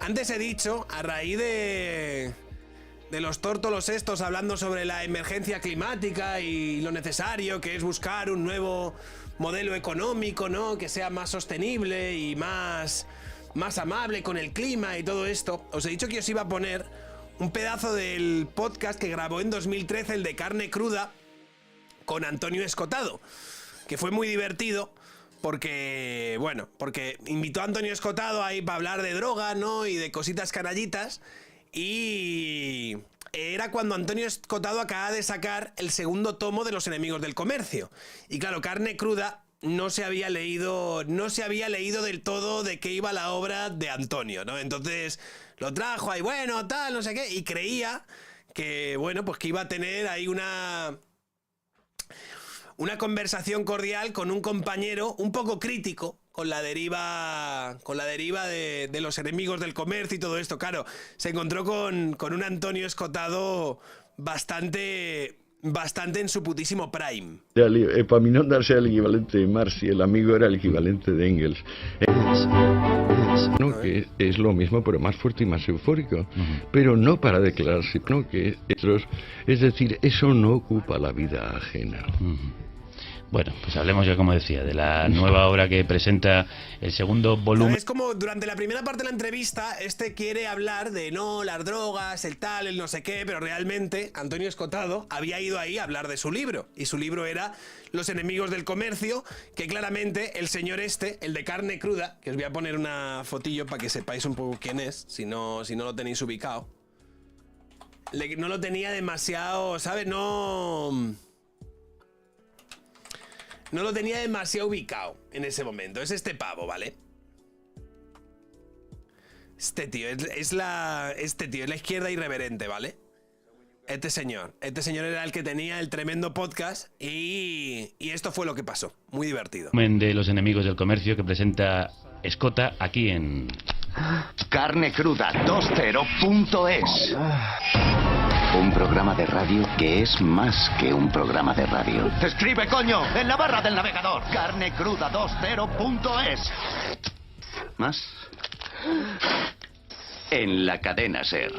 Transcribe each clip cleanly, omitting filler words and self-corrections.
antes he dicho, a raíz de los tórtolos estos hablando sobre la emergencia climática y lo necesario que es buscar un nuevo modelo económico, ¿no? Que sea más sostenible y más amable con el clima y todo esto. Os he dicho que os iba a poner un pedazo del podcast que grabó en 2013, el de Carne Cruda, con Antonio Escotado, que fue muy divertido porque invitó a Antonio Escotado ahí para hablar de droga, ¿no? Y de cositas canallitas. Y era cuando Antonio Escotado acaba de sacar el segundo tomo de Los enemigos del comercio. Y claro, Carne Cruda no se había leído del todo de qué iba la obra de Antonio, ¿no? Entonces lo trajo ahí, bueno, tal, no sé qué, y creía que, bueno, pues que iba a tener ahí una conversación cordial con un compañero un poco crítico con la deriva de los enemigos del comercio y todo esto. Claro, se encontró con un Antonio Escotado bastante en su putísimo prime. Epaminondas era el equivalente de Marx y el amigo era el equivalente de Engels. No, que es lo mismo pero más fuerte y más eufórico, pero no para declararse, no que otros, es decir, eso no ocupa la vida ajena. Bueno, pues hablemos ya, como decía, de la nueva obra que presenta el segundo volumen. Es como durante la primera parte de la entrevista, quiere hablar de las drogas, el tal, el no sé qué, pero realmente Antonio Escotado había ido ahí a hablar de su libro, y su libro era Los enemigos del comercio, que claramente el señor el de Carne Cruda, que os voy a poner una fotillo para que sepáis un poco quién es, si no lo tenéis ubicado. No lo tenía demasiado, ¿sabes? No lo tenía demasiado ubicado en ese momento. Es este pavo, ¿vale? Este tío es la izquierda irreverente, ¿vale? Este señor era el que tenía el tremendo podcast y esto fue lo que pasó. Muy divertido. De Los enemigos del comercio que presenta Escota aquí en Carne Cruda 20.es. Un programa de radio que es más que un programa de radio. ¡Escribe, coño! ¡En la barra del navegador! Carne Cruda 20.es. ¿Más? En la cadena SER.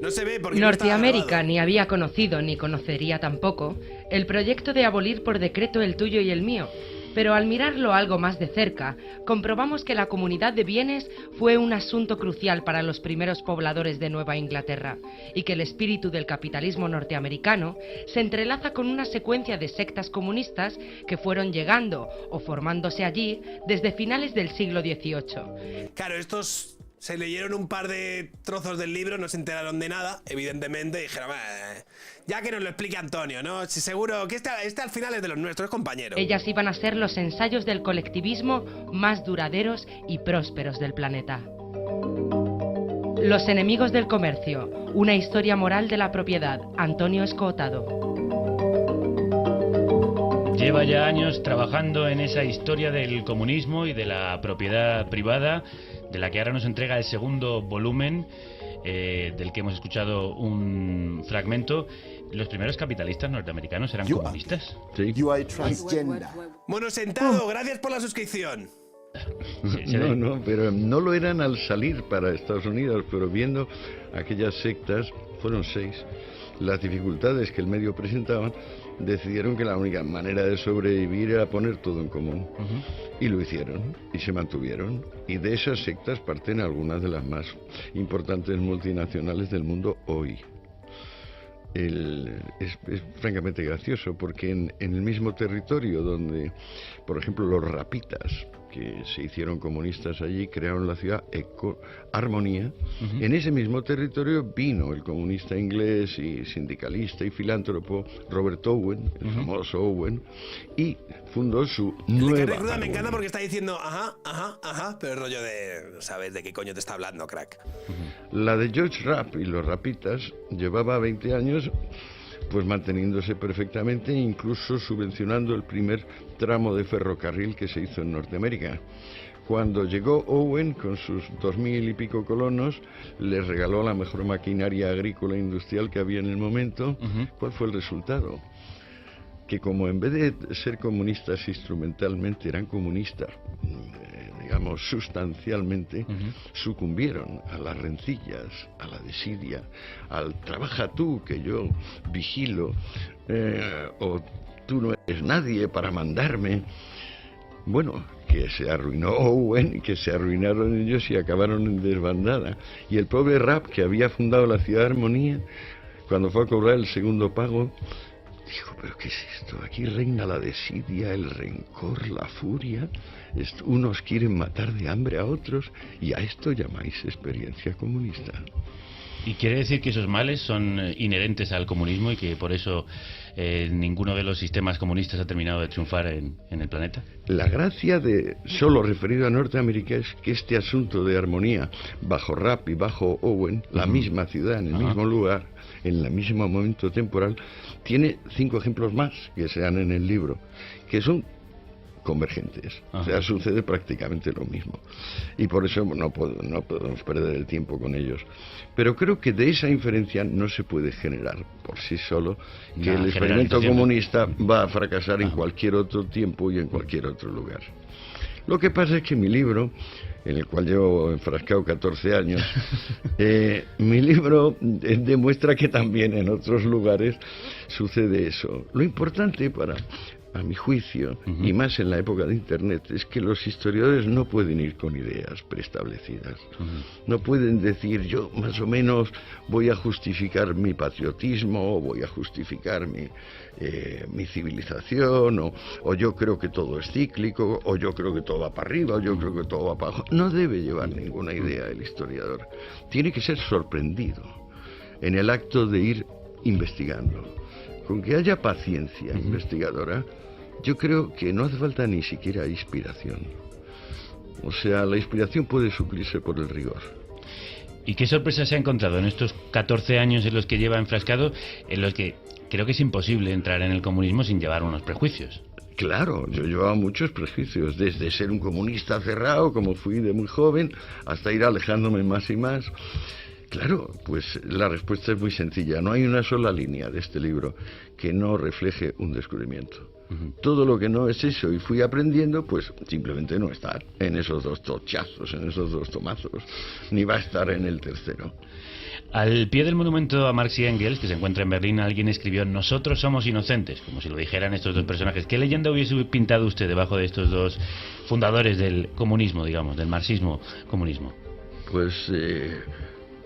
No se ve porque Norteamérica ni había conocido ni conocería tampoco el proyecto de abolir por decreto el tuyo y el mío. Pero al mirarlo algo más de cerca, comprobamos que la comunidad de bienes fue un asunto crucial para los primeros pobladores de Nueva Inglaterra y que el espíritu del capitalismo norteamericano se entrelaza con una secuencia de sectas comunistas que fueron llegando o formándose allí desde finales del siglo XVIII. Claro, estos se leyeron un par de trozos del libro, no se enteraron de nada, evidentemente, y dijeron, ya que nos lo explique Antonio, ¿no? Si seguro que este al final es de los nuestros, es compañero. Ellas iban a ser los ensayos del colectivismo más duraderos y prósperos del planeta. Los enemigos del comercio, una historia moral de la propiedad, Antonio Escotado. Lleva ya años trabajando en esa historia del comunismo y de la propiedad privada, de la que ahora nos entrega el segundo volumen, del que hemos escuchado un fragmento. ¿Los primeros capitalistas norteamericanos eran comunistas? Sí. Mono sentado, gracias por la suscripción. No, pero no lo eran al salir para Estados Unidos, pero viendo aquellas sectas, fueron 6, las dificultades que el medio presentaban, decidieron que la única manera de sobrevivir era poner todo en común. Y lo hicieron, y se mantuvieron. Y de esas sectas parten algunas de las más importantes multinacionales del mundo hoy. Es francamente gracioso, porque en el mismo territorio donde, por ejemplo, los rapitas, que se hicieron comunistas allí, crearon la ciudad Armonía. En ese mismo territorio vino el comunista inglés y sindicalista y filántropo Robert Owen, el famoso Owen, y fundó su nueva Cruda me encanta porque está diciendo ajá, pero el rollo de, ¿sabes de qué coño te está hablando, crack? La de George Rapp y los rapitas llevaba 20 años pues manteniéndose perfectamente, incluso subvencionando el primer tramo de ferrocarril que se hizo en Norteamérica. Cuando llegó Owen con sus 2000 y pico colonos, les regaló la mejor maquinaria agrícola e industrial que había en el momento. ¿Cuál fue el resultado? Que como en vez de ser comunistas instrumentalmente eran comunistas, digamos, sustancialmente, sucumbieron a las rencillas, a la desidia, al trabaja tú que yo vigilo, o tú no eres nadie para mandarme. Bueno, que se arruinó Owen, que se arruinaron ellos y acabaron en desbandada. Y el pobre Rapp, que había fundado la Ciudad de Armonía, cuando fue a cobrar el segundo pago, dijo, ¿pero qué es esto? Aquí reina la desidia, el rencor, la furia. Unos quieren matar de hambre a otros, y a esto llamáis experiencia comunista. ¿Y quiere decir que esos males son inherentes al comunismo y que por eso ninguno de los sistemas comunistas ha terminado de triunfar en el planeta? La gracia de solo referido a Norteamérica es que este asunto de armonía bajo Rapp y bajo Owen, la misma ciudad, en el mismo lugar, en el mismo momento temporal, tiene 5 ejemplos más que se dan en el libro, que son convergentes. O sea, sucede prácticamente lo mismo. Y por eso no podemos perder el tiempo con ellos. Pero creo que de esa inferencia no se puede generar por sí solo que el experimento comunista va a fracasar en cualquier otro tiempo y en cualquier otro lugar. Lo que pasa es que mi libro, en el cual llevo enfrascado 14 años, mi libro demuestra que también en otros lugares sucede eso. Lo importante a mi juicio, y más en la época de Internet, es que los historiadores no pueden ir con ideas preestablecidas. No pueden decir, yo más o menos voy a justificar mi patriotismo, o voy a justificar mi civilización, o yo creo que todo es cíclico, o yo creo que todo va para arriba, o yo creo que todo va para abajo. No debe llevar ninguna idea el historiador. Tiene que ser sorprendido en el acto de ir investigando. Con que haya paciencia investigadora, yo creo que no hace falta ni siquiera inspiración. O sea, la inspiración puede suplirse por el rigor. ¿Y qué sorpresas se ha encontrado en estos 14 años en los que lleva enfrascado, en los que creo que es imposible entrar en el comunismo sin llevar unos prejuicios? Claro, yo llevaba muchos prejuicios, desde ser un comunista cerrado, como fui de muy joven, hasta ir alejándome más y más. Claro, pues la respuesta es muy sencilla. No hay una sola línea de este libro que no refleje un descubrimiento. Todo lo que no es eso y fui aprendiendo, pues simplemente no está en esos 2 tochazos, en esos 2 tomazos, ni va a estar en el tercero. Al pie del monumento a Marx y Engels, que se encuentra en Berlín, alguien escribió: nosotros somos inocentes, como si lo dijeran estos 2 personajes. ¿Qué leyenda hubiese pintado usted debajo de estos 2 fundadores del comunismo, digamos, del marxismo-comunismo? Pues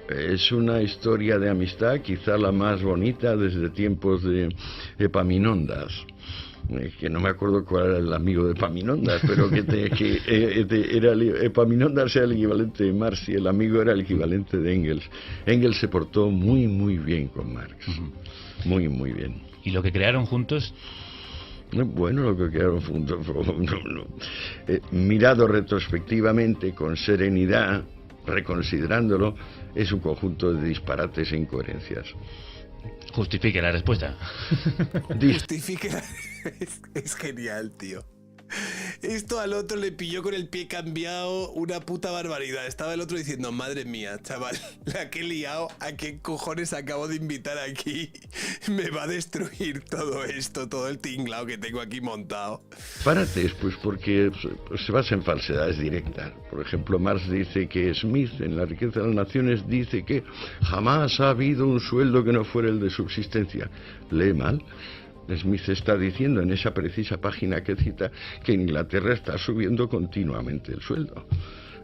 es una historia de amistad, quizá la más bonita desde tiempos de Epaminondas. Que no me acuerdo cuál era el amigo de Epaminondas, pero Epaminondas era el equivalente de Marx y el amigo era el equivalente de Engels. Engels se portó muy, muy bien con Marx. Muy, muy bien. ¿Y lo que crearon juntos? Bueno, lo que crearon juntos, mirado retrospectivamente, con serenidad, reconsiderándolo, es un conjunto de disparates e incoherencias. Justifique la respuesta. Justifique la... Es genial, tío. Esto al otro le pilló con el pie cambiado, una puta barbaridad. Estaba el otro diciendo, madre mía, chaval, la que he liado, ¿a qué cojones acabo de invitar aquí? Me va a destruir todo esto, todo el tinglao que tengo aquí montado. Párate, pues porque se basa en falsedades directas. Por ejemplo, Marx dice que Smith, en La riqueza de las naciones, dice que jamás ha habido un sueldo que no fuera el de subsistencia. Lee mal. Smith está diciendo en esa precisa página que cita que en Inglaterra está subiendo continuamente el sueldo.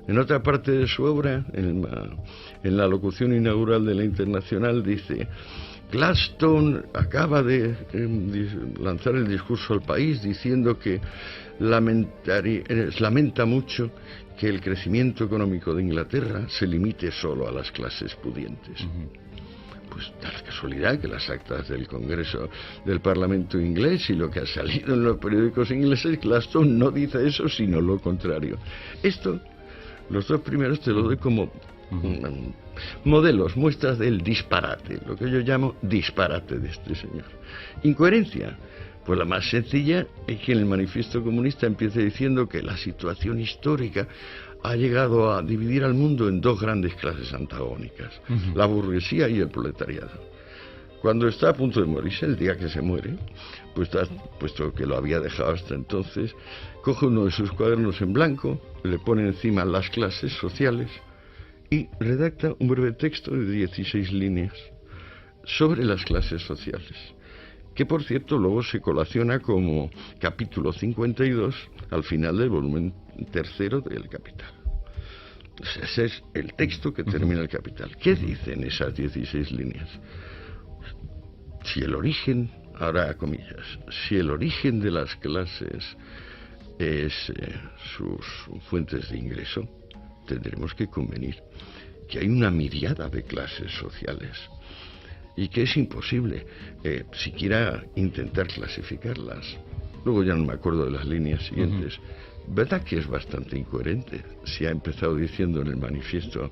En otra parte de su obra, en la locución inaugural de la Internacional, dice: Gladstone acaba de lanzar el discurso al país diciendo que lamenta mucho que el crecimiento económico de Inglaterra se limite solo a las clases pudientes. Pues da la casualidad que las actas del Congreso del Parlamento inglés y lo que ha salido en los periódicos ingleses, Gladstone no dice eso, sino lo contrario. Esto, los 2 primeros te lo doy como modelos, muestras del disparate, lo que yo llamo disparate de este señor. Incoherencia. Pues la más sencilla es que en el Manifiesto Comunista empieza diciendo que la situación histórica ha llegado a dividir al mundo en 2 grandes clases antagónicas, la burguesía y el proletariado. Cuando está a punto de morirse, el día que se muere, pues puesto que lo había dejado hasta entonces, coge uno de sus cuadernos en blanco, le pone encima las clases sociales y redacta un breve texto de 16 líneas sobre las clases sociales, que por cierto luego se colaciona como capítulo 52 al final del volumen tercero del Capital. Ese es el texto que termina el Capital. ¿Qué dicen esas 16 líneas? Si el origen, ahora comillas, si el origen de las clases es sus fuentes de ingreso, tendremos que convenir que hay una miríada de clases sociales y que es imposible siquiera intentar clasificarlas. Luego ya no me acuerdo de las líneas siguientes. ¿Verdad que es bastante incoherente? Se ha empezado diciendo en el manifiesto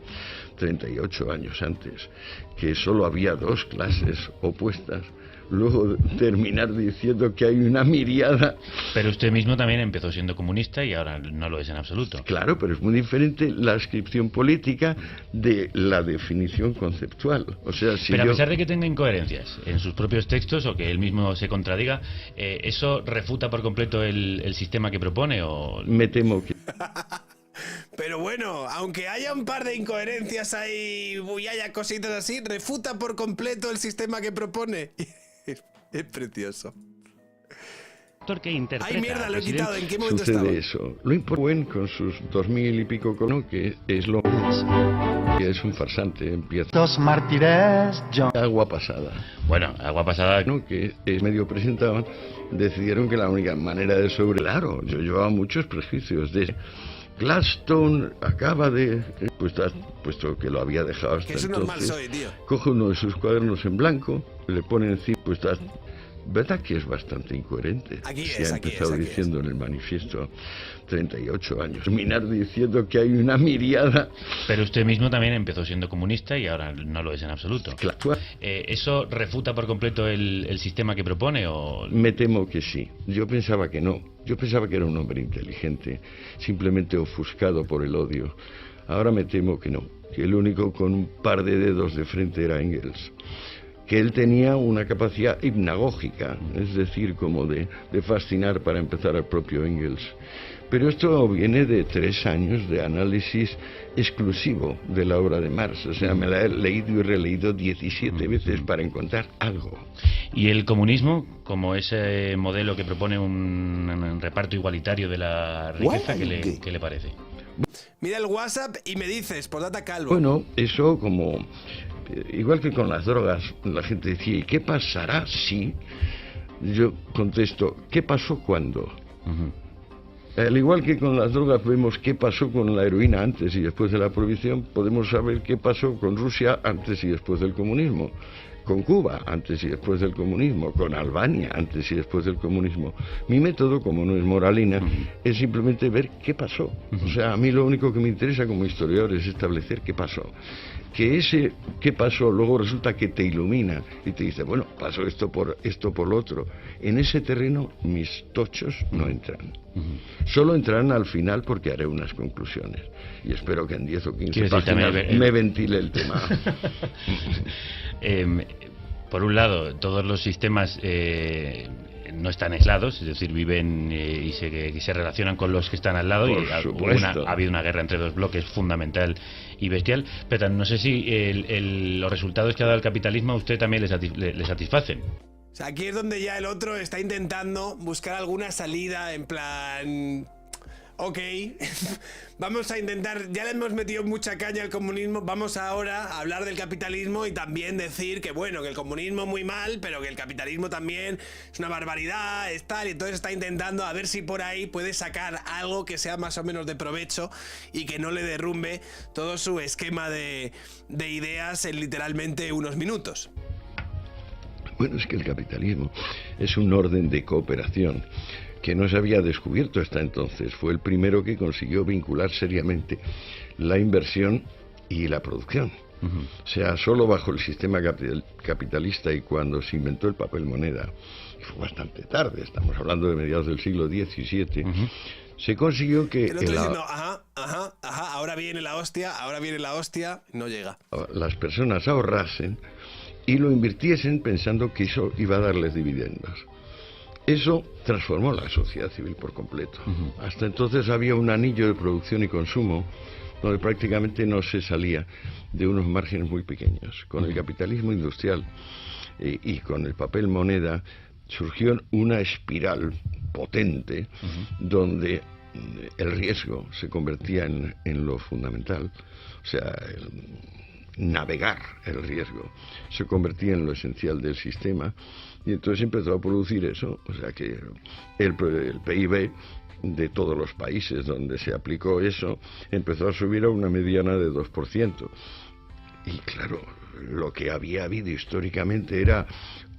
38 años antes que solo había dos clases opuestas, luego terminar diciendo que hay una miríada. Pero usted mismo también empezó siendo comunista y ahora no lo es en absoluto. Claro, pero es muy diferente la descripción política de la definición conceptual. O sea, si pero a pesar de que tenga incoherencias en sus propios textos o que él mismo se contradiga, ¿eso refuta por completo el sistema que propone o...? Me temo que... Pero bueno, aunque haya un par de incoherencias ahí y haya cositas así, refuta por completo el sistema que propone. Es precioso. Que interpreta. Ay, mierda, lo he quitado. ¿En qué momento sucede estaba? eso. Lo importante con sus 2000 y pico cono, que es lo que es un farsante, empieza. Dos mártires, John. Agua pasada. Bueno, agua pasada. ¿No? Que medio presentaban, decidieron que la única manera de sobre... Claro, yo llevaba muchos prejuicios de... Gladstone acaba de... puesto que lo había dejado hasta que eso entonces, normal soy, tío. Coge uno de sus cuadernos en blanco, le pone encima... ¿Verdad que es bastante incoherente? Se ha empezado diciendo en el manifiesto 38 años. Terminar diciendo que hay una miríada... Pero usted mismo también empezó siendo comunista y ahora no lo es en absoluto. Claro. ¿Eso refuta por completo el sistema que propone o...? Me temo que sí. Yo pensaba que no. Yo pensaba que era un hombre inteligente, simplemente ofuscado por el odio. Ahora me temo que no, que el único con un par de dedos de frente era Engels. Que él tenía una capacidad hipnagógica, es decir, como de fascinar para empezar al propio Engels. Pero esto viene de 3 años de análisis exclusivo de la obra de Marx. O sea, me la he leído y releído 17 veces para encontrar algo. ¿Y el comunismo, como ese modelo que propone un reparto igualitario de la riqueza, qué le parece? Mira el WhatsApp y me dices, postdata Calvo. Bueno, eso como... Igual que con las drogas, la gente decía, ¿y qué pasará si? Yo contesto, ¿qué pasó cuándo? Al igual que con las drogas vemos qué pasó con la heroína antes y después de la prohibición, podemos saber qué pasó con Rusia antes y después del comunismo, con Cuba antes y después del comunismo, con Albania antes y después del comunismo. Mi método, como no es moralina, es simplemente ver qué pasó. O sea, a mí lo único que me interesa como historiador es establecer qué pasó. Que ese qué pasó luego resulta que te ilumina y te dice, bueno, pasó esto por lo otro. En ese terreno mis tochos no entran. Solo entrarán al final porque haré unas conclusiones. Y espero que en 10 o 15 páginas me ventile el tema. Por un lado, todos los sistemas no están aislados, es decir, viven y se relacionan con los que están al lado. Ha habido una guerra entre dos bloques fundamental y bestial, pero no sé si los resultados que ha dado el capitalismo a usted también le satisfacen. O sea, aquí es donde ya el otro está intentando buscar alguna salida en plan... Ok, vamos a intentar, ya le hemos metido mucha caña al comunismo, vamos ahora a hablar del capitalismo y también decir que bueno, que el comunismo muy mal, pero que el capitalismo también es una barbaridad, es tal, y entonces está intentando a ver si por ahí puede sacar algo que sea más o menos de provecho y que no le derrumbe todo su esquema de ideas en literalmente unos minutos. Bueno, es que el capitalismo es un orden de cooperación que no se había descubierto hasta entonces. Fue el primero que consiguió vincular seriamente la inversión y la producción. O sea, solo bajo el sistema capitalista y cuando se inventó el papel moneda, y fue bastante tarde, estamos hablando de mediados del siglo XVII, se consiguió que... El otro diciendo, ahora viene la hostia, no llega. Las personas ahorrasen y lo invirtiesen pensando que eso iba a darles dividendos. Eso transformó la sociedad civil por completo. Hasta entonces había un anillo de producción y consumo donde prácticamente no se salía de unos márgenes muy pequeños. Con el capitalismo industrial y con el papel moneda surgió una espiral potente donde el riesgo se convertía en lo fundamental, o sea, navegar el riesgo se convertía en lo esencial del sistema, y entonces empezó a producir eso, o sea que el PIB de todos los países donde se aplicó eso empezó a subir a una mediana de 2%. Y claro, lo que había habido históricamente era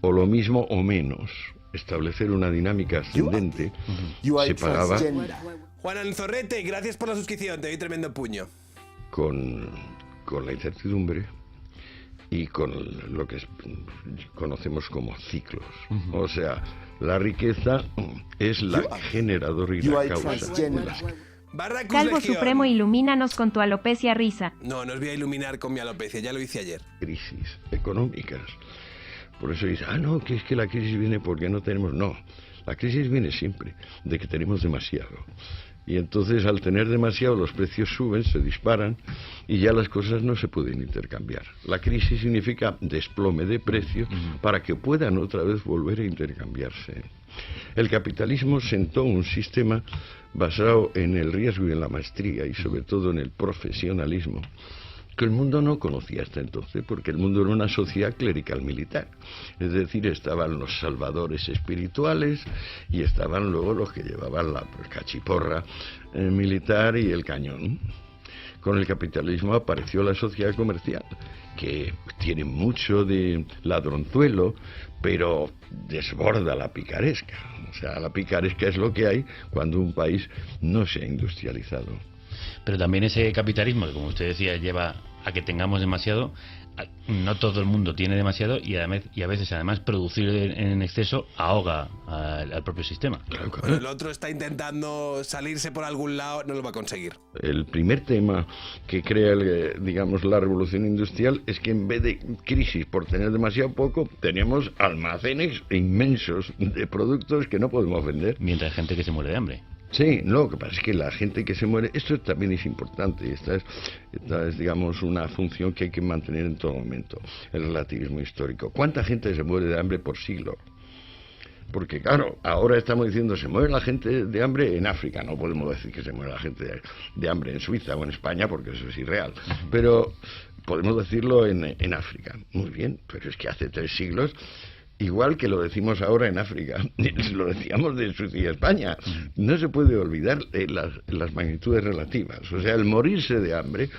o lo mismo o menos. Establecer una dinámica ascendente se pagaba Juan Anzorrete, gracias por la suscripción, te doy tremendo puño. Con la incertidumbre y con lo que conocemos como ciclos. O sea, la riqueza es la generadora y la causa de las... Calvo Supremo, ilumínanos con tu alopecia risa. No os voy a iluminar con mi alopecia, ya lo hice ayer. Crisis económicas. Por eso dice, no, que es que la crisis viene porque no tenemos... No, la crisis viene siempre de que tenemos demasiado. Y entonces al tener demasiado los precios suben, se disparan y ya las cosas no se pueden intercambiar. La crisis significa desplome de precios para que puedan otra vez volver a intercambiarse. El capitalismo sentó un sistema basado en el riesgo y en la maestría y sobre todo en el profesionalismo que el mundo no conocía hasta entonces, porque el mundo era una sociedad clerical militar. Es decir, estaban los salvadores espirituales y estaban luego los que llevaban la cachiporra militar y el cañón. Con el capitalismo apareció la sociedad comercial, que tiene mucho de ladronzuelo, pero desborda la picaresca. O sea, la picaresca es lo que hay cuando un país no se ha industrializado. Pero también ese capitalismo, que como usted decía, lleva a que tengamos demasiado. No todo el mundo tiene demasiado y a veces además producir en exceso ahoga al propio sistema. Claro. Bueno, el otro está intentando salirse por algún lado, no lo va a conseguir. El primer tema que crea, digamos, la revolución industrial es que en vez de crisis por tener demasiado poco, tenemos almacenes inmensos de productos que no podemos vender. Mientras hay gente que se muere de hambre. Sí, no, lo que pasa es que la gente que se muere, esto también es importante, esta es, digamos, una función que hay que mantener en todo momento, el relativismo histórico. ¿Cuánta gente se muere de hambre por siglo? Porque claro, ahora estamos diciendo, se muere la gente de hambre en África, no podemos decir que se muere la gente de hambre en Suiza o en España, porque eso es irreal, pero podemos decirlo en África. Muy bien, pero es que hace 3 siglos... Igual que lo decimos ahora en África, lo decíamos de Suiza y España. No se puede olvidar las magnitudes relativas. O sea, el morirse de hambre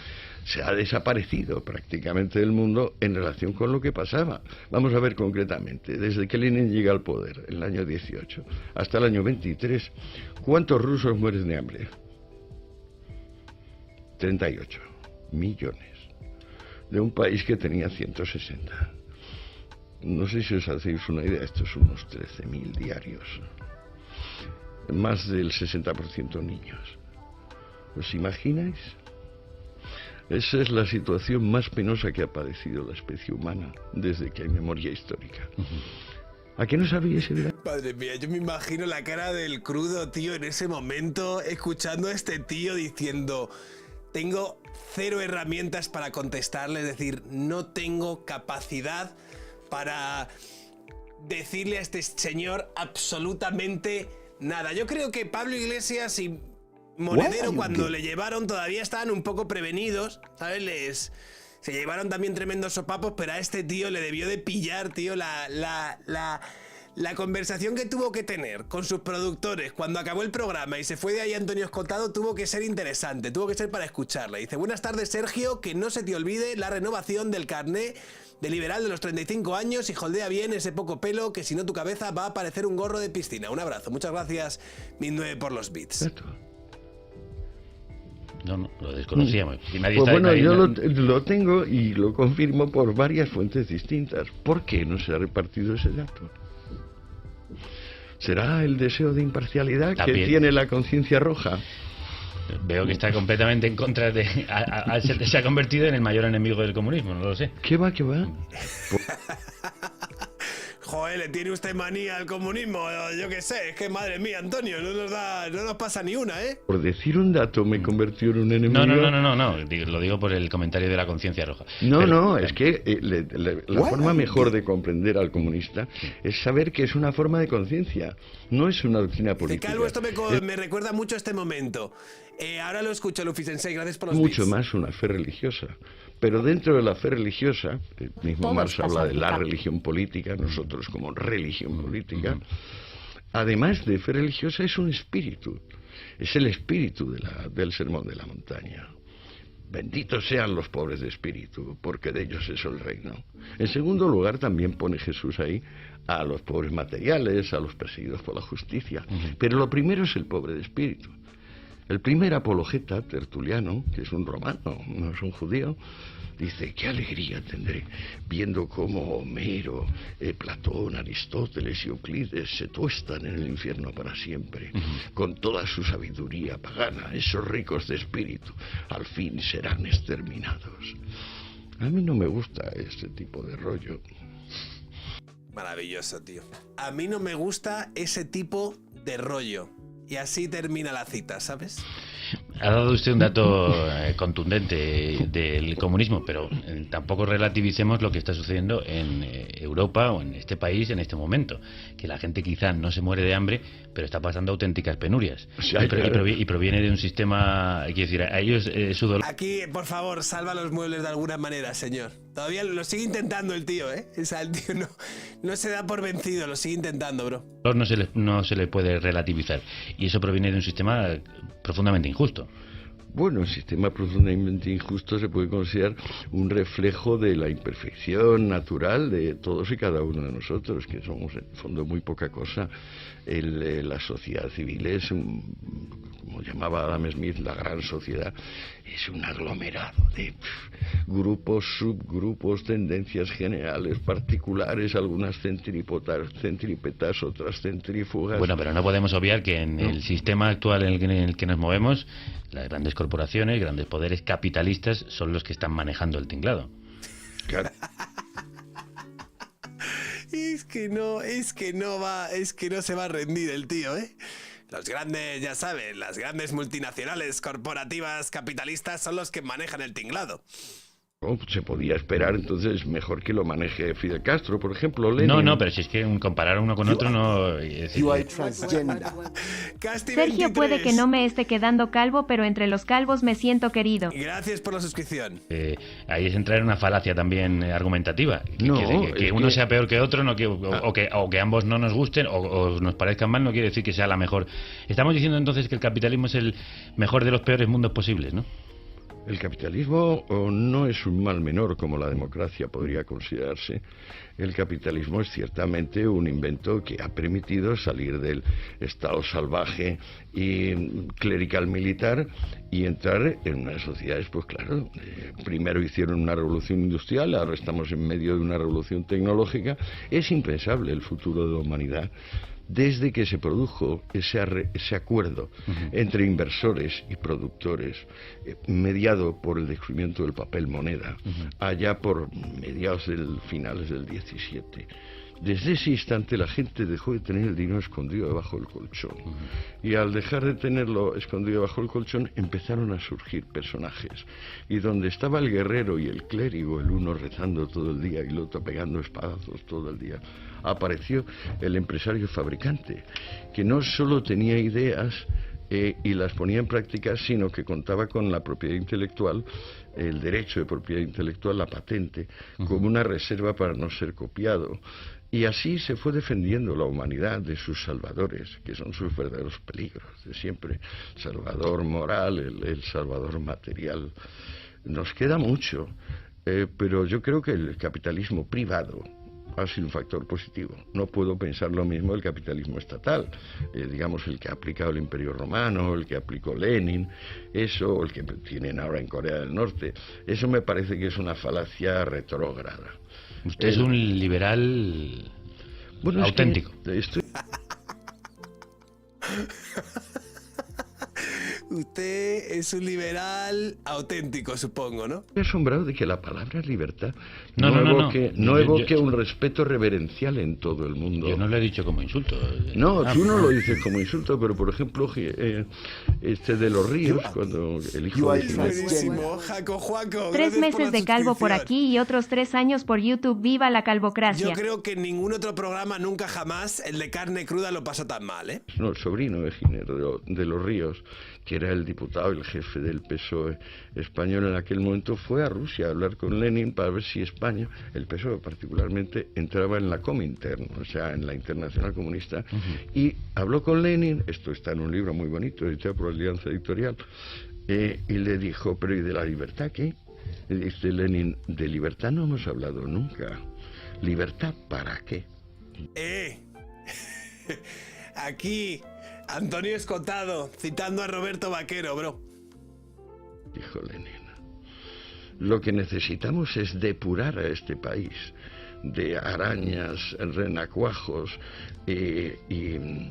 se ha desaparecido prácticamente del mundo en relación con lo que pasaba. Vamos a ver concretamente, desde que Lenin llega al poder, en el año 18, hasta el año 23, ¿cuántos rusos mueren de hambre? 38 millones. De un país que tenía 160. No sé si os hacéis una idea, estos son unos 13.000 diarios. Más del 60% niños. ¿Os imagináis? Esa es la situación más penosa que ha padecido la especie humana desde que hay memoria histórica. ¿A qué no sabíais? Madre mía, yo me imagino la cara del crudo, tío, en ese momento, escuchando a este tío diciendo... Tengo 0 herramientas para contestarle, es decir, no tengo capacidad... para decirle a este señor absolutamente nada. Yo creo que Pablo Iglesias y Monedero, cuando le llevaron, todavía estaban un poco prevenidos, ¿sabes? Se llevaron también tremendos sopapos, pero a este tío le debió de pillar, tío, la conversación que tuvo que tener con sus productores cuando acabó el programa y se fue de ahí Antonio Escotado tuvo que ser interesante, tuvo que ser para escucharla. Dice, buenas tardes, Sergio, que no se te olvide la renovación del carné de liberal de los 35 años y holdea bien ese poco pelo que si no tu cabeza va a parecer un gorro de piscina. Un abrazo, muchas gracias, Min9 por los beats. No, lo desconocíamos. Pues bueno, yo lo tengo y lo confirmo por varias fuentes distintas. ¿Por qué no se ha repartido ese dato? ¿Será el deseo de imparcialidad que tiene la conciencia roja? Veo que está completamente en contra de... se ha convertido en el mayor enemigo del comunismo, no lo sé. ¿Qué va? Joder, le tiene usted manía al comunismo, yo qué sé, es que madre mía, Antonio, no nos pasa ni una, ¿eh? Por decir un dato me convirtió en un enemigo. No, lo digo por el comentario de la conciencia roja. Es que la forma mejor de comprender al comunista es saber que es una forma de conciencia, no es una doctrina política. Calvo, esto me recuerda mucho a este momento. Ahora lo escucho, Luffy Sensei, gracias por los mucho bits. más una fe religiosa. Pero dentro de la fe religiosa, el mismo Marx habla de la religión política, nosotros como religión política, además de fe religiosa es un espíritu, es el espíritu del Sermón de la Montaña. Benditos sean los pobres de espíritu, porque de ellos es el reino. En segundo lugar, también pone Jesús ahí a los pobres materiales, a los perseguidos por la justicia. Pero lo primero es el pobre de espíritu. El primer apologeta, Tertuliano, que es un romano, no es un judío, dice, qué alegría tendré viendo cómo Homero, Platón, Aristóteles y Euclides se tuestan en el infierno para siempre, con toda su sabiduría pagana. Esos ricos de espíritu al fin serán exterminados. A mí no me gusta ese tipo de rollo. Maravilloso, tío. A mí no me gusta ese tipo de rollo. Y así termina la cita, ¿sabes? Ha dado usted un dato contundente del comunismo, pero tampoco relativicemos lo que está sucediendo en Europa o en este país en este momento. Que la gente quizá no se muere de hambre, pero está pasando auténticas penurias. Sí, y proviene de un sistema, quiero decir, a ellos su dolor... Aquí, por favor, salva los muebles de alguna manera, señor. Todavía lo sigue intentando el tío, ¿eh? O sea, el tío no se da por vencido, lo sigue intentando, bro. No se le puede relativizar. Y eso proviene de un sistema profundamente injusto. Bueno, el sistema profundamente injusto se puede considerar un reflejo de la imperfección natural de todos y cada uno de nosotros, que somos en el fondo muy poca cosa. La sociedad civil es, como llamaba Adam Smith, la gran sociedad, es un aglomerado de grupos, subgrupos, tendencias generales, particulares, algunas centrípetas, otras centrífugas. Bueno, pero no podemos obviar que en el sistema actual en el que nos movemos, las grandes corporaciones, grandes poderes capitalistas son los que están manejando el tinglado. Claro. Es que no se va a rendir el tío, ¿eh? Los grandes, ya saben, las grandes multinacionales corporativas capitalistas son los que manejan el tinglado. Se podía esperar, entonces, mejor que lo maneje Fidel Castro, por ejemplo, Lenin. No, pero si es que comparar uno con otro no... Sergio puede que no me esté quedando calvo, pero entre los calvos me siento querido. Gracias por la suscripción. Ahí es entrar en una falacia también argumentativa. Que uno sea peor que otro, o que ambos no nos gusten o nos parezcan mal, no quiere decir que sea la mejor. Estamos diciendo entonces que el capitalismo es el mejor de los peores mundos posibles, ¿no? El capitalismo no es un mal menor como la democracia podría considerarse. El capitalismo es ciertamente un invento que ha permitido salir del estado salvaje y clerical militar y entrar en unas sociedades, pues claro, primero hicieron una revolución industrial, ahora estamos en medio de una revolución tecnológica. Es impensable el futuro de la humanidad desde que se produjo ese acuerdo entre inversores y productores, mediado por el descubrimiento del papel moneda, allá por finales del 17. Desde ese instante la gente dejó de tener el dinero escondido debajo del colchón. Y al dejar de tenerlo escondido debajo del colchón, empezaron a surgir personajes. Y donde estaba el guerrero y el clérigo, el uno rezando todo el día y el otro pegando espadazos todo el día, apareció el empresario fabricante, que no solo tenía ideas y las ponía en práctica, sino que contaba con la propiedad intelectual, el derecho de propiedad intelectual, la patente, como una reserva para no ser copiado. Y así se fue defendiendo la humanidad de sus salvadores, que son sus verdaderos peligros de siempre. Salvador moral, el salvador material. Nos queda mucho, pero yo creo que el capitalismo privado ha sido un factor positivo. No puedo pensar lo mismo del capitalismo estatal, digamos el que ha aplicado el Imperio Romano, el que aplicó Lenin, eso, o el que tienen ahora en Corea del Norte. Eso me parece que es una falacia retrógrada. Usted es un liberal auténtico. Usted es un liberal auténtico, supongo, ¿no? Estoy asombrado de que la palabra libertad No. evoque un respeto reverencial en todo el mundo. Yo no lo he dicho como insulto. No, tú no lo dices como insulto, pero por ejemplo, este de los Ríos, cuando el hijo Es buenísimo, Juaco. 3 meses de calvo por aquí y otros 3 años por YouTube. ¡Viva la calvocracia! Yo creo que en ningún otro programa, nunca jamás, el de Carne Cruda lo pasó tan mal, ¿eh? No, el sobrino de Giner de los Ríos, que era el diputado, el jefe del PSOE español en aquel momento, fue a Rusia a hablar con Lenin para ver si España, el PSOE particularmente, entraba en la Comintern, o sea, en la Internacional Comunista, y habló con Lenin, esto está en un libro muy bonito, editado por Alianza Editorial, y le dijo, pero ¿y de la libertad qué? Y dice Lenin, de libertad no hemos hablado nunca. ¿Libertad para qué? Aquí, Antonio Escotado, citando a Roberto Vaquero, bro. Dijo Lenin. Lo que necesitamos es depurar a este país de arañas, renacuajos y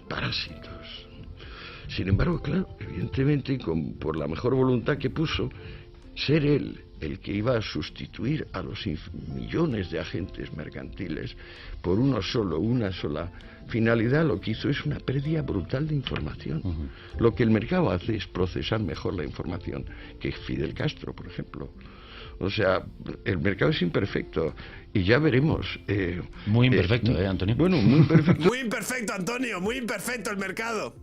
parásitos. Sin embargo, claro, evidentemente, por la mejor voluntad que puso, ser él el que iba a sustituir a los millones de agentes mercantiles por una sola finalidad, lo que hizo es una pérdida brutal de información. Lo que el mercado hace es procesar mejor la información que Fidel Castro, por ejemplo. O sea, el mercado es imperfecto y ya veremos. Muy imperfecto, Antonio. Bueno, muy imperfecto. Muy imperfecto, Antonio, muy imperfecto el mercado.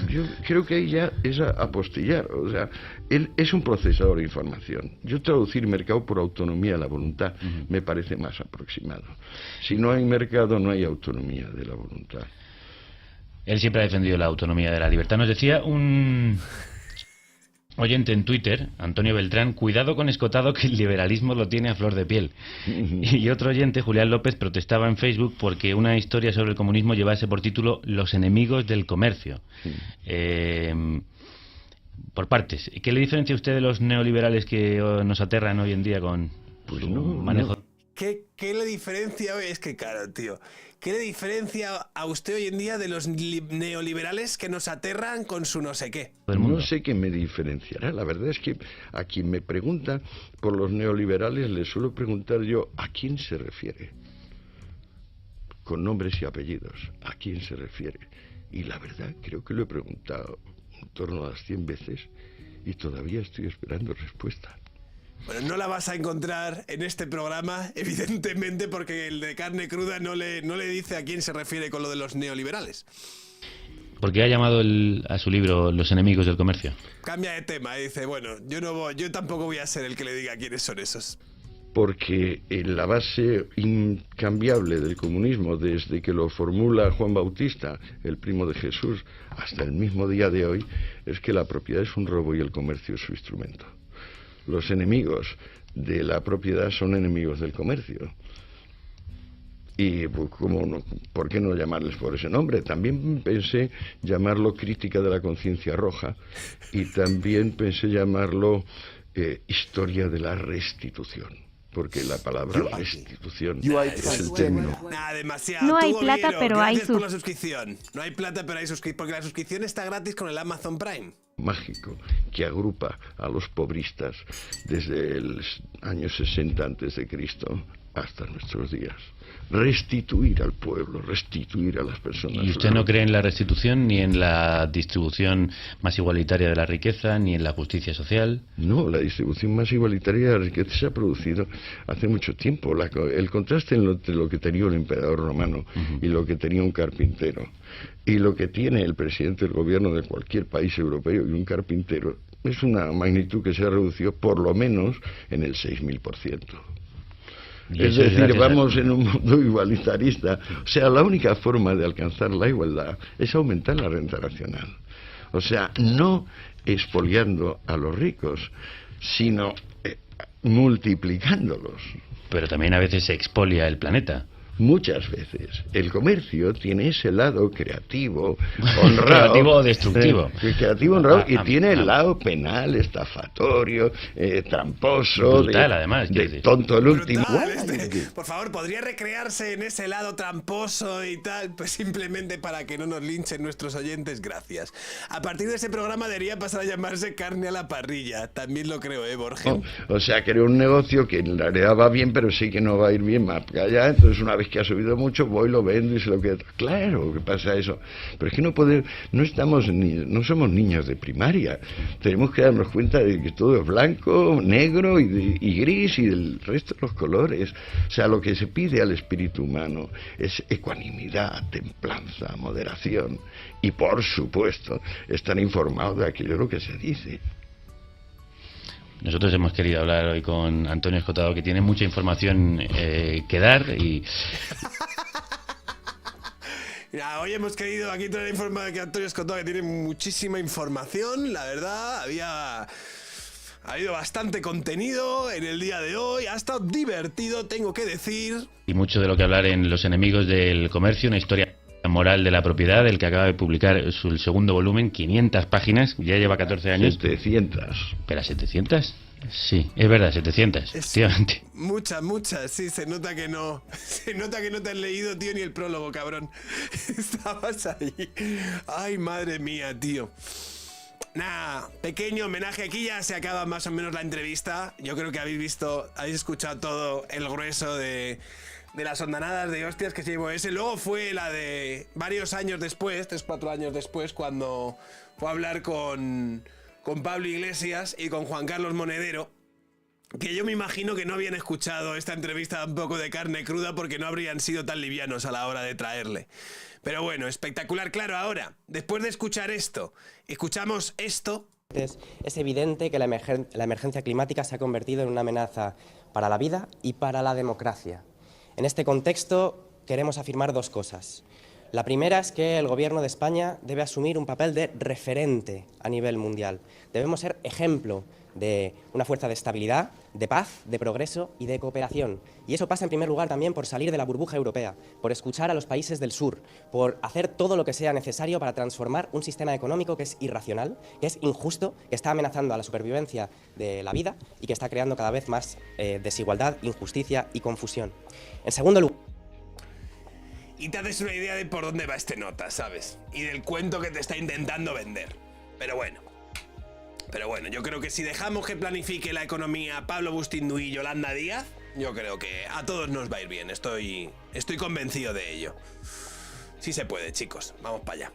Yo creo que ahí ya es apostillar, o sea, él es un procesador de información. Yo traducir mercado por autonomía de la voluntad me parece más aproximado. Si no hay mercado, no hay autonomía de la voluntad. Él siempre ha defendido la autonomía de la libertad. Nos decía un oyente en Twitter, Antonio Beltrán, cuidado con Escotado que el liberalismo lo tiene a flor de piel. Y otro oyente, Julián López, protestaba en Facebook porque una historia sobre el comunismo llevase por título Los enemigos del comercio. Por partes, ¿qué le diferencia a usted de los neoliberales que nos aterran hoy en día con su manejo? ¿Qué le diferencia? Es que claro, tío, ¿qué le diferencia a usted hoy en día de los neoliberales que nos aterran con su no sé qué? No sé qué me diferenciará. La verdad es que a quien me pregunta por los neoliberales le suelo preguntar yo ¿a quién se refiere? Con nombres y apellidos. ¿A quién se refiere? Y la verdad creo que lo he preguntado en torno a las 100 veces y todavía estoy esperando respuesta. Bueno, no la vas a encontrar en este programa, evidentemente, porque el de Carne Cruda no le dice a quién se refiere con lo de los neoliberales. ¿Por qué ha llamado a su libro Los enemigos del comercio? Cambia de tema, dice, bueno, yo tampoco voy a ser el que le diga quiénes son esos. Porque en la base incambiable del comunismo, desde que lo formula Juan Bautista, el primo de Jesús, hasta el mismo día de hoy, es que la propiedad es un robo y el comercio es su instrumento. Los enemigos de la propiedad son enemigos del comercio. Y ¿por qué no llamarles por ese nombre? También pensé llamarlo crítica de la conciencia roja y también pensé llamarlo historia de la restitución. Porque la palabra restitución es el término. Nah, demasiado. No hay Tú, plata, Oviedo, pero hay gracias por la suscripción. No hay plata, pero hay suscripción. Porque la suscripción está gratis con el Amazon Prime. Mágico que agrupa a los pobristas desde los años 60 a.C. hasta nuestros días. Restituir al pueblo, restituir a las personas. ¿Y usted no cree en la restitución, ni en la distribución más igualitaria de la riqueza, ni en la justicia social? No, la distribución más igualitaria de la riqueza se ha producido hace mucho tiempo. El contraste entre lo que tenía un emperador romano y lo que tenía un carpintero, y lo que tiene el presidente del gobierno de cualquier país europeo y un carpintero, es una magnitud que se ha reducido por lo menos en el 6000%. Es decir, vamos en un mundo igualitarista. O sea, la única forma de alcanzar la igualdad es aumentar la renta nacional. O sea, no expoliando a los ricos, sino multiplicándolos. Pero también a veces se expolia el planeta. muchas veces. El comercio tiene ese lado creativo, honrado. Creativo o destructivo. Creativo, honrado, y tiene el lado penal, estafatorio, tramposo, brutal, además, de tonto el último. Brutal, por favor, ¿podría recrearse en ese lado tramposo y tal? Pues simplemente para que no nos linchen nuestros oyentes, gracias. A partir de ese programa debería pasar a llamarse Carne a la Parrilla. También lo creo, Borges. O sea, creo un negocio que en realidad va bien, pero sí que no va a ir bien más allá. Entonces, una vez que ha subido mucho, voy, lo vendo y se lo quedo. Claro que pasa eso. Pero es que no somos niños de primaria. Tenemos que darnos cuenta de que todo es blanco, negro y gris y del resto de los colores. O sea, lo que se pide al espíritu humano es ecuanimidad, templanza, moderación y, por supuesto, estar informado de aquello lo que se dice. Nosotros hemos querido hablar hoy con Antonio Escotado, que tiene mucha información que dar y... Mira, hoy hemos querido aquí traer información de que Antonio Escotado, que tiene muchísima información, la verdad, ha habido bastante contenido en el día de hoy, ha estado divertido, tengo que decir. Y mucho de lo que hablar en Los enemigos del comercio, una historia moral de la propiedad, el que acaba de publicar el segundo volumen, 500 páginas, ya lleva 14 años. 700. ¿Espera, 700? Sí, es verdad, 700, efectivamente. Muchas, sí, se nota que no te has leído, tío, ni el prólogo, cabrón. Estabas ahí. Ay, madre mía, tío. Nada, pequeño homenaje, aquí ya se acaba más o menos la entrevista. Yo creo que habéis escuchado todo el grueso de las ondanadas de hostias que se llevó ese. Luego fue la de varios años después, 3-4 años después, cuando fue a hablar con Pablo Iglesias y con Juan Carlos Monedero, que yo me imagino que no habían escuchado esta entrevista un poco de carne cruda porque no habrían sido tan livianos a la hora de traerle. Pero bueno, espectacular. Claro, ahora, después de escuchar esto, escuchamos esto. Es evidente que la emergencia climática se ha convertido en una amenaza para la vida y para la democracia. En este contexto queremos afirmar dos cosas. La primera es que el Gobierno de España debe asumir un papel de referente a nivel mundial. Debemos ser ejemplo de una fuerza de estabilidad, de paz, de progreso y de cooperación. Y eso pasa en primer lugar también por salir de la burbuja europea, por escuchar a los países del sur, por hacer todo lo que sea necesario para transformar un sistema económico que es irracional, que es injusto, que está amenazando a la supervivencia de la vida y que está creando cada vez más desigualdad, injusticia y confusión. En segundo lugar... Y te haces una idea de por dónde va este nota, ¿sabes? Y del cuento que te está intentando vender. Pero bueno, yo creo que si dejamos que planifique la economía Pablo Bustindu y Yolanda Díaz, yo creo que a todos nos va a ir bien. Estoy convencido de ello. Sí se puede, chicos. Vamos para allá.